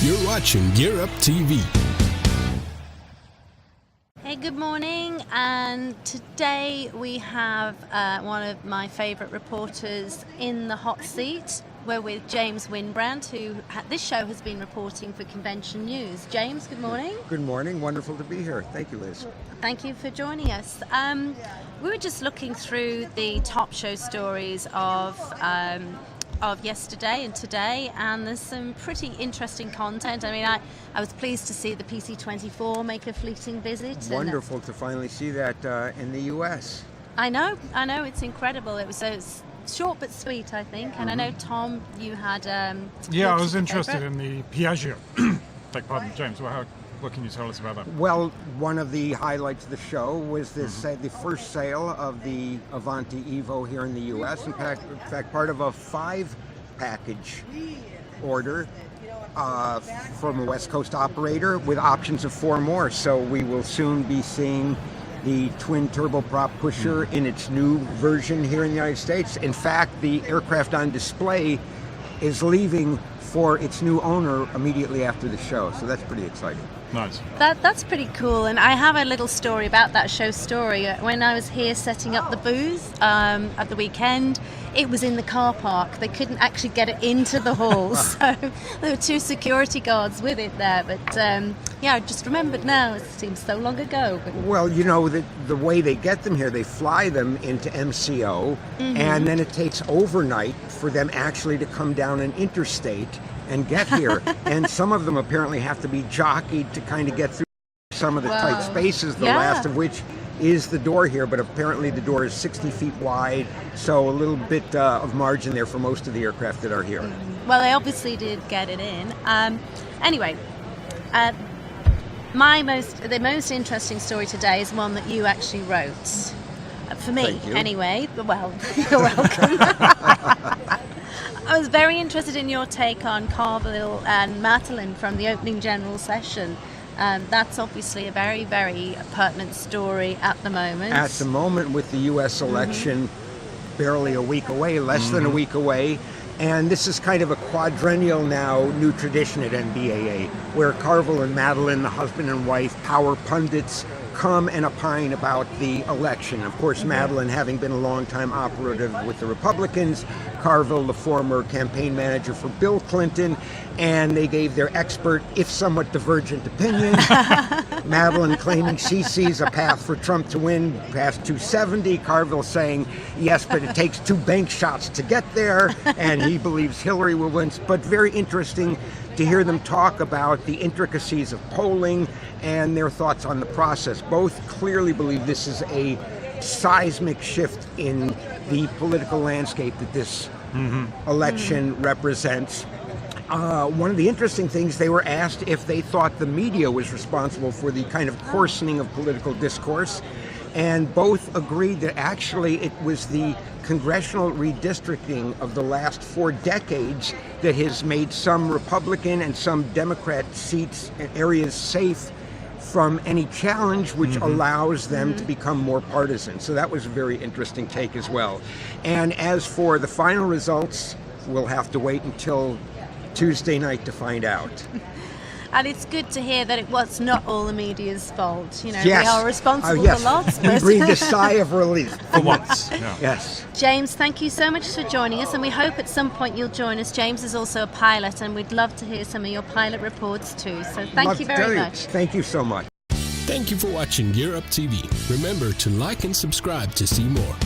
You're watching GearUp TV. Hey, good morning, and today we have one of my favourite reporters in the hot seat. We're with James Wynbrandt, who this show has been reporting for Convention News. James, good morning. Good morning, wonderful to be here. Thank you, Liz. Thank you for joining us. We were just looking through the top show stories of yesterday and today, and there's some pretty interesting content. I mean, I was pleased to see the PC-24 make a fleeting visit. Wonderful to finally see that in the U.S. I know, it's incredible. It was short but sweet, I think. And I know, Tom, you had... I was interested in the Piaggio. Beg pardon, James, what can you tell us about that? Well, one of the highlights of the show was this the first sale of the Avanti Evo here in the U.S. In fact, part of a 5-package order from a West Coast operator with options of 4 more. So we will soon be seeing the twin turboprop pusher in its new version here in the United States. In fact, the aircraft on display is leaving for its new owner immediately after the show, so that's pretty exciting. Nice. That's pretty cool, and I have a little story about that show story. When I was here setting up the booth at the weekend, it was in the car park. They couldn't actually get it into the hall, so there were 2 security guards with it there. But I just remembered now, it seems so long ago. But... Well, you know, the way they get them here, they fly them into MCO, and then it takes overnight for them actually to come down an interstate and get here. And some of them apparently have to be jockeyed to kind of get through some of the tight spaces, the last of which is the door here, but apparently the door is 60 feet wide, so a little bit of margin there for most of the aircraft that are here. Well, they obviously did get it in. Anyway, the most interesting story today is one that you actually wrote. For me, anyway. Well, you're welcome. I was very interested in your take on Carville and Matalin from the opening general session. That's obviously a very, very pertinent story at the moment. At the moment, with the U.S. election barely a week away, less than a week away, and this is kind of a quadrennial now new tradition at NBAA, where Carville and Matalin, the husband and wife, power pundits, come and opine about the election. Of course, Matalin having been a longtime operative with the Republicans, Carville the former campaign manager for Bill Clinton, and they gave their expert, if somewhat divergent opinions. Matalin claiming she sees a path for Trump to win past 270, Carville saying, yes, but it takes 2 bank shots to get there, and he believes Hillary will win. But very interesting to hear them talk about the intricacies of polling and their thoughts on the process. Both clearly believe this is a seismic shift in the political landscape that this election represents. One of the interesting things, they were asked if they thought the media was responsible for the kind of coarsening of political discourse, and both agreed that actually it was the congressional redistricting of the last 4 decades that has made some Republican and some Democrat seats and areas safe from any challenge, which allows them to become more partisan. So that was a very interesting take as well. And as for the final results, we'll have to wait until Tuesday night to find out. And it's good to hear that it was not all the media's fault. You know, yes. We are responsible for lots. We breathed a sigh of relief. For once. Yes. James, thank you so much for joining us, and we hope at some point you'll join us. James is also a pilot, and we'd love to hear some of your pilot reports too. So thank you very much. Thank you so much. Thank you for watching GearUp TV. Remember to like and subscribe to see more.